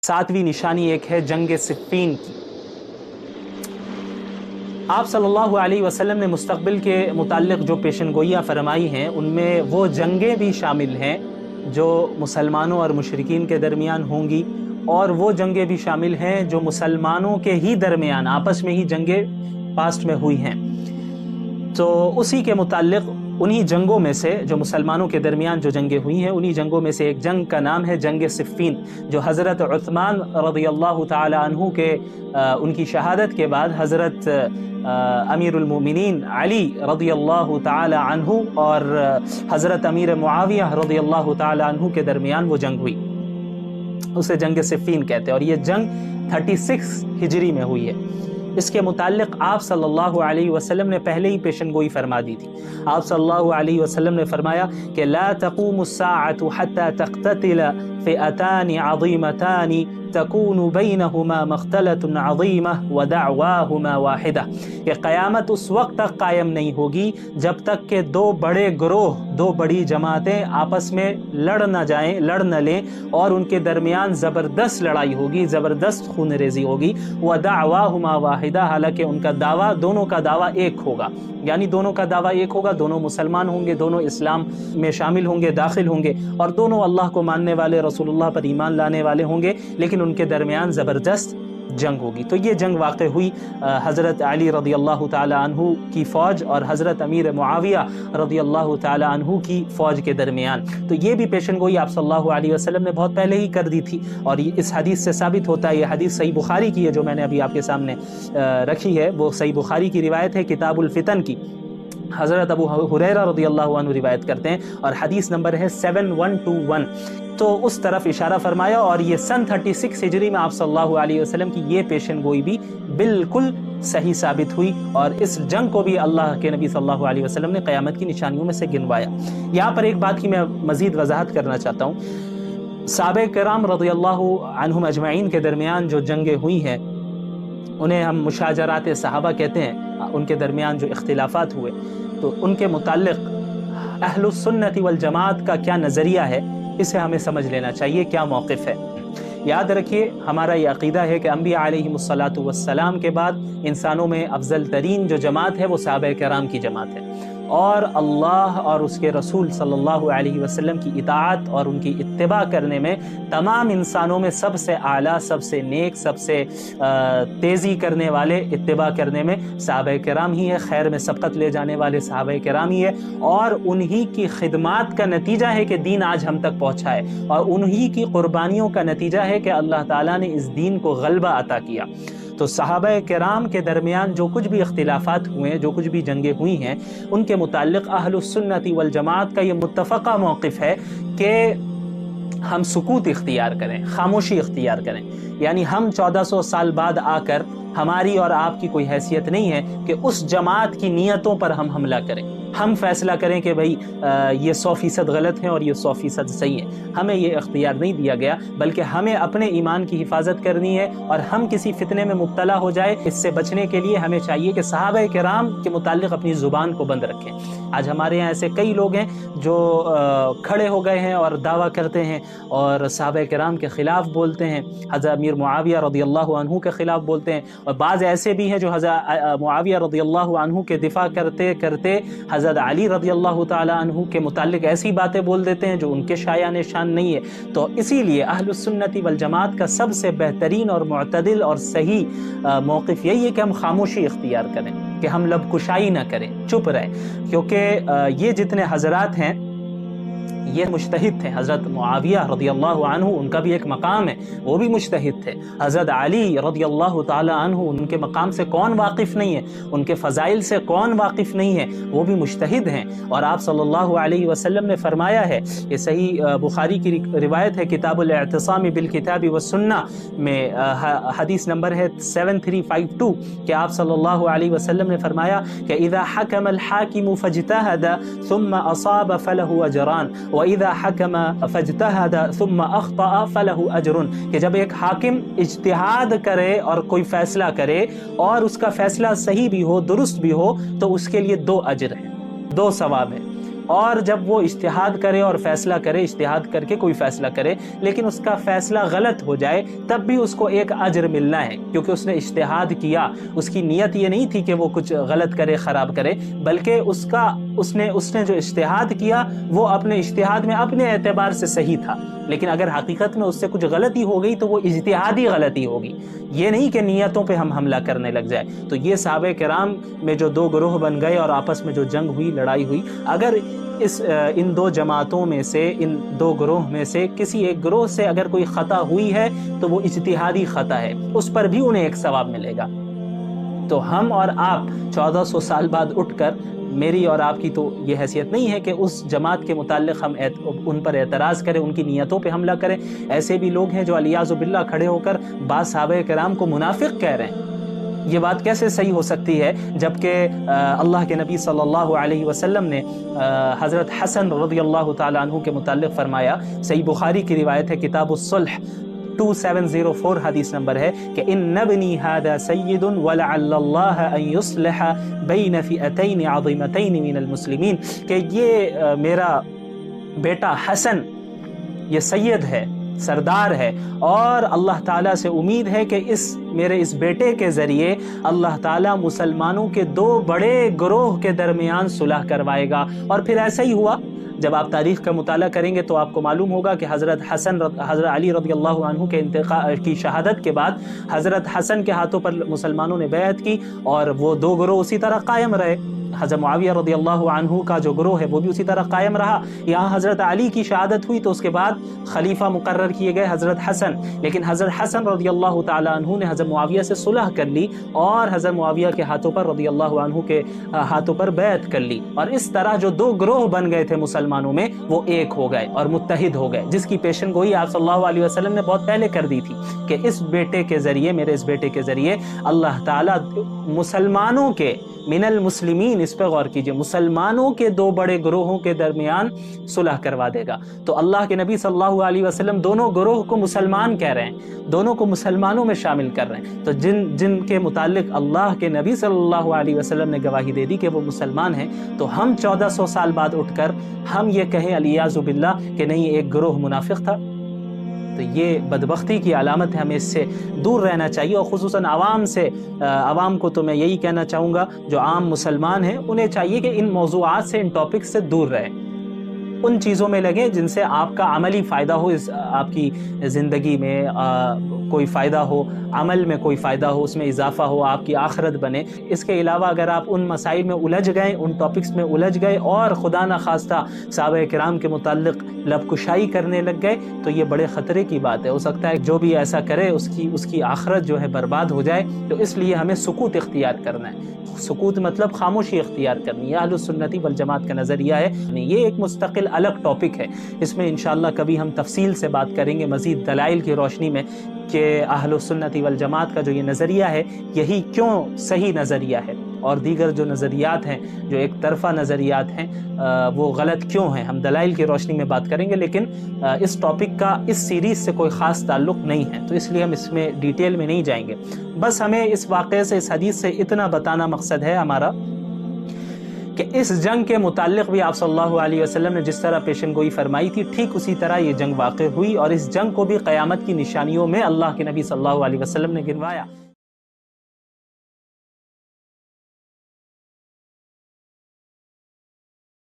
7वीं निशानी एक है जंग सिफ़ीन की। आप सल्लल्लाहु अलैहि वसल्लम ने मुस्तक़बिल के मुताल्लिक़ जो पेशनगोइयाँ फरमाई हैं उनमें वो जंगें भी शामिल हैं जो मुसलमानों और मुशरिकीन के दरमियान होंगी, और वो जंगें भी शामिल हैं जो मुसलमानों के ही दरमियान आपस में ही जंगें पास्ट में हुई हैं। तो उसी के मुताल्लिक़ उन्हीं जंगों में से जो मुसलमानों के दरमियान जो जंगें हुई हैं उन्हीं जंगों में से एक जंग का नाम है जंग सिफ़ीन, जो हज़रत उस्मान रज़ियल्लाहु ताला अन्हु के उनकी शहादत के बाद हज़रत अमीरुल मोमिनीन अली रज़ियल्लाहु ताला अन्हु और हज़रत अमीर मुआविया रज़ियल्लाहु ताला अन्हु के दरमियान वो जंग हुई। उसे जंग सिफ़ीन कहते हैं, और ये जंग 36 हिजरी में हुई है। इसके मुताल्लिक़ आप सल्लल्लाहु अलैहि वसल्लम ने पहले ही पेशनगोई फरमा दी थी। आप सल्लल्लाहु अलैहि वसल्लम ने फरमाया कि ला तक़ूमुस्साअतु हत्ता तक़्ततिल फ़िअतानि अज़ीमतानि तकूनु बैनहुमा मख्तलतुन अज़ीमह व दअवाहुमा वाहिदा, कि क़यामत उस वक्त तक कायम नहीं होगी जब तक कि दो बड़े ग्रोह, दो बड़ी जमातें आपस में लड़ न लें और उनके दरमियान ज़बरदस्त लड़ाई होगी, ज़बरदस्त खूनरेज़ी होगी। व दअवाहुमा वाहिदा, हालांकि उनका दावा, दोनों का दावा एक होगा, यानी दोनों का दावा एक होगा, दोनों मुसलमान होंगे, दोनों इस्लाम में शामिल होंगे, दाखिल होंगे, और दोनों अल्लाह को मानने वाले, रसूलुल्लाह पर ईमान लाने वाले होंगे, लेकिन उनके दरमियान ज़बरदस्त जंग होगी। तो ये जंग वाक़ हुई हज़रत अली रज़ियल्लाहु ताला अन्हु की फ़ौज और हज़रत अमीर मुआविया रज़ियल्लाहु ताला अन्हु की फ़ौज के दरमियान। तो ये भी पेशनगोई आप सल्लल्लाहु अलैहि वसल्लम ने बहुत पहले ही कर दी थी, और इस हदीस से साबित होता है, ये हदीस सही बुखारी की है जो मैंने अभी आपके सामने रखी है, वो सही बुखारी की रिवायत है किताबुल फ़ितन की। हज़रत अबू हुरैरा रज़ियल्लाहु अन्हु रिवायत करते हैं और हदीस नंबर है 7121। तो उस तरफ इशारा फरमाया, और ये सन 36 हिजरी में आप सल्लल्लाहु अलैहि वसल्लम की ये पेशनगोई भी बिल्कुल सही साबित हुई, और इस जंग को भी अल्लाह के नबी सल्लल्लाहु अलैहि वसल्लम ने क़यामत की निशानियों में से गिनवाया। यहाँ पर एक बात की मैं मज़ीद वजाहत करना चाहता हूँ। सहाबे किराम रज़ियल्लाहु अन्हुम अजमईन के दरमियान जो जंगें हुई हैं उन्हें हम मुशाजरात सहाबा कहते हैं। उनके दरमियान जो इख्तिलाफात हुए, तो उनके मुताल्लिक़ अहलुस सुन्नति वल जमात का क्या नज़रिया है, इसे हमें समझ लेना चाहिए, क्या मौक़िफ़ है। याद रखिए, हमारा ये अक़ीदा है कि अंबिया अलैहिमुस्सलातु वस्सलाम के बाद इंसानों में अफ़ज़ल तरीन जो जमात है वो सहाबा किराम की जमात है, और अल्लाह और उसके रसूल सल्लल्लाहु अलैहि वसल्लम की इताअत और उनकी इत्तिबा करने में तमाम इंसानों में सबसे आला, सबसे नेक, सबसे तेज़ी करने वाले इत्तिबा करने में सहाबा किराम ही है। खैर में सबक़त ले जाने वाले सहाबा किराम ही है, और उन्हीं की खिदमात का नतीजा है कि दीन आज हम तक पहुँचा है, और उन्हीं की क़ुरबानियों का नतीजा है कि अल्लाह ताला ने इस दीन को गलबा अता किया। तो सहाबा किराम के दरमियान जो कुछ भी इख्तिलाफात हुए, जो कुछ भी जंगें हुई हैं, उनके मुताल्लिक़ अहलुस सुन्नति वल जमात का ये मुत्तफ़क़ा मौक़िफ़ है कि हम सुकूत इख्तियार करें, खामोशी इख्तियार करें। यानी हम 1400 साल बाद आकर हमारी और आपकी कोई हैसियत नहीं है कि उस जमात की नीयतों पर हम हमला करें, हम फैसला करें कि भाई ये 100% गलत है और ये 100% सही है। हमें ये इख्तियार नहीं दिया गया, बल्कि हमें अपने ईमान की हिफाजत करनी है, और हम किसी फितने में मुब्तला हो जाए, इससे बचने के लिए हमें चाहिए कि सहाबा किराम के मुताल्लिक़ अपनी ज़ुबान को बंद रखें। आज हमारे यहाँ ऐसे कई लोग हैं जो खड़े हो गए हैं और दावा करते हैं और सहाबा किराम के ख़िलाफ़ बोलते हैं, हज़रत अमीर मुआविया रज़ियल्लाहु अन्हु के ख़िलाफ़ बोलते हैं, और बाज़ ऐसे भी हैं जो हज़रत मुआविया रज़ियल्लाहु अन्हु के दिफ़ा करते करते हज़रत अली रज़ियल्लाहु ताला अन्हु के मुताल्लिक़ ऐसी बातें बोल देते हैं जो उनके शायान शान नहीं है। तो इसीलिए अहलुस सुन्नति वल जमात का सबसे बेहतरीन और मुअतदिल और सही मौक़िफ़ यही है कि हम खामोशी इख्तियार करें, कि हम लबकुशाई ना करें, चुप रहें, क्योंकि ये जितने हज़रात हैं ये मुज्तहिद थे। हज़रत मुआविया रज़ियल्लाहु अन्हु उनका भी एक मकाम है, वो भी मुज्तहिद थे। हज़रत अली रज़ियल्लाहु ताला अन्हु उनके मकाम से कौन वाकिफ़ नहीं है, उनके फ़ज़ाइल से कौन वाकिफ़ नहीं है, वो भी मुज्तहिद हैं। और आप सल्लल्लाहु अलैहि वसल्लम ने फरमाया है, ये सही बुखारी की रिवायत है किताबुल इअ्तिसाम बिल किताबि व सुन्ना में, हदीस नंबर है 7352, कि आप सल्लल्लाहु अलैहि वसल्लम ने फरमाया कि इज़ा हकमल हाकिमु फज्तहद सुम्मा असाब फलहु अजरान व इज़ा हकम फज्तहद सुम्मा अख्ता फलहु अजरुन, कि जब एक हाकिम इज्तिहाद करे और कोई फैसला करे और उसका फैसला सही भी हो, दुरुस्त भी हो, तो उसके लिए 2 अजर हैं, 2 सवाब है। اور جب وہ اجتہاد کرے اور فیصلہ کرے، اجتہاد کر کے کوئی فیصلہ کرے لیکن اس کا فیصلہ غلط ہو جائے، تب بھی اس کو ایک اجر ملنا ہے، کیونکہ اس نے اجتہاد کیا۔ اس کی نیت یہ نہیں تھی کہ وہ کچھ غلط کرے، خراب کرے، بلکہ اس نے جو اجتہاد کیا وہ اپنے اجتہاد میں اپنے اعتبار سے صحیح تھا، لیکن اگر حقیقت میں اس سے کچھ غلطی ہو گئی تو وہ اجتہادی غلطی ہوگی، یہ نہیں کہ نیتوں پہ ہم حملہ کرنے لگ جائے۔ تو یہ صحابہ کرام میں جو دو گروہ بن گئے اور آپس میں جو جنگ ہوئی، لڑائی ہوئی، اگر ان دو جماعتوں میں سے، ان دو گروہ میں سے کسی ایک گروہ سے اگر کوئی خطا ہوئی ہے تو وہ اجتہادی خطا ہے، اس پر بھی انہیں ایک ثواب ملے گا۔ تو ہم اور آپ 1400 سال بعد اٹھ کر، میری اور آپ کی تو یہ حیثیت نہیں ہے کہ اس جماعت کے متعلق ہم ان پر اعتراض کریں، ان کی نیتوں پہ حملہ کریں۔ ایسے بھی لوگ ہیں جو علیاذ باللہ کھڑے ہو کر بعض صحابہ کرام کو منافق کہہ رہے ہیں۔ یہ بات کیسے صحیح ہو سکتی ہے جبکہ اللہ کے نبی صلی اللہ علیہ وسلم نے حضرت حسن رضی اللہ تعالیٰ عنہ کے متعلق فرمایا، صحیح بخاری کی روایت ہے، کتاب الصلح 2704 حدیث نمبر ہے کہ ان ابنی ھذا سید ولعل اللہ ان یصلح بین فئتین عظیمتین من المسلمین، کہ یہ میرا بیٹا حسن یہ سید ہے، سردار ہے، اور اللہ تعالیٰ سے امید ہے کہ میرے اس بیٹے کے ذریعے اللہ تعالیٰ مسلمانوں کے دو بڑے گروہ کے درمیان صلح کروائے گا۔ اور پھر ایسا ہی ہوا۔ جب آپ تاریخ کا مطالعہ کریں گے تو آپ کو معلوم ہوگا کہ حضرت علی رضی اللہ عنہ کے انتقال کی شہادت کے بعد حضرت حسن کے ہاتھوں پر مسلمانوں نے بیعت کی، اور وہ دو گروہ اسی طرح قائم رہے۔ حضرت معاویہ رضی اللہ عنہ کا جو گروہ ہے وہ بھی اسی طرح قائم رہا۔ یہاں حضرت علی کی شہادت ہوئی تو اس کے بعد خلیفہ مقرر کیے گئے حضرت حسن، لیکن حضرت حسن رضی اللہ تعالی عنہ نے حضرت معاویہ سے صلح کر لی اور حضرت معاویہ کے ہاتھوں پر رضی اللہ عنہ کے ہاتھوں پر بیعت کر لی، اور اس طرح جو دو گروہ بن گئے تھے مسلمانوں میں وہ ایک ہو گئے اور متحد ہو گئے، جس کی پیشن گوئی آپ صلی اللہ علیہ وسلم نے بہت پہلے کر دی تھی کہ اس بیٹے کے ذریعے، میرے اس بیٹے کے ذریعے اللہ تعالیٰ مسلمانوں کے، من المسلمین، اس پہ غور کیجئے، مسلمانوں کے دو بڑے گروہوں کے درمیان صلح کروا دے گا۔ تو اللہ کے نبی صلی اللہ علیہ وسلم دونوں گروہ کو مسلمان کہہ رہے ہیں، دونوں کو مسلمانوں میں شامل کر رہے ہیں۔ تو جن کے متعلق اللہ کے نبی صلی اللہ علیہ وسلم نے گواہی دے دی کہ وہ مسلمان ہیں، تو ہم 1400 سال بعد اٹھ کر ہم یہ کہیں علیاذ باللہ کہ نہیں ایک گروہ منافق تھا، تو یہ بدبختی کی علامت ہے۔ ہمیں اس سے دور رہنا چاہیے، اور خصوصاً عوام کو تو میں یہی کہنا چاہوں گا، جو عام مسلمان ہیں انہیں چاہیے کہ ان موضوعات سے، ان ٹاپکس سے دور رہیں، ان چیزوں میں لگیں جن سے آپ کا عملی فائدہ ہو، آپ کی زندگی میں کوئی فائدہ ہو، عمل میں کوئی فائدہ ہو، اس میں اضافہ ہو، آپ کی آخرت بنے۔ اس کے علاوہ اگر آپ ان مسائل میں الجھ گئے، ان ٹاپکس میں الجھ گئے اور خدا نخواستہ صحابہ کرام کے متعلق لب کشائی کرنے لگ گئے تو یہ بڑے خطرے کی بات ہے۔ ہو سکتا ہے جو بھی ایسا کرے اس کی آخرت جو ہے برباد ہو جائے۔ تو اس لیے ہمیں سکوت اختیار کرنا ہے۔ سکوت مطلب خاموشی اختیار کرنی ہے۔ اہل السنت والجماعت کا نظریہ ہے، یہ ایک مستقل الگ ٹاپک ہے، اس میں انشاءاللہ کبھی ہم تفصیل سے بات کریں گے مزید دلائل کی روشنی میں کہ اہل السنت والجماعت کا جو یہ نظریہ ہے یہی کیوں صحیح نظریہ ہے، اور دیگر جو نظریات ہیں، جو ایک طرفہ نظریات ہیں، وہ غلط کیوں ہیں۔ ہم دلائل کی روشنی میں بات کریں گے، لیکن اس ٹاپک کا اس سیریز سے کوئی خاص تعلق نہیں ہے، تو اس لیے ہم اس میں ڈیٹیل میں نہیں جائیں گے۔ بس ہمیں اس واقعے سے، اس حدیث سے اتنا بتانا مقصد ہے ہمارا کہ اس جنگ کے متعلق بھی آپ صلی اللہ علیہ وسلم نے جس طرح پیشن گوئی فرمائی تھی، ٹھیک اسی طرح یہ جنگ واقع ہوئی، اور اس جنگ کو بھی قیامت کی نشانیوں میں اللہ کے نبی صلی اللہ علیہ وسلم نے گنوایا۔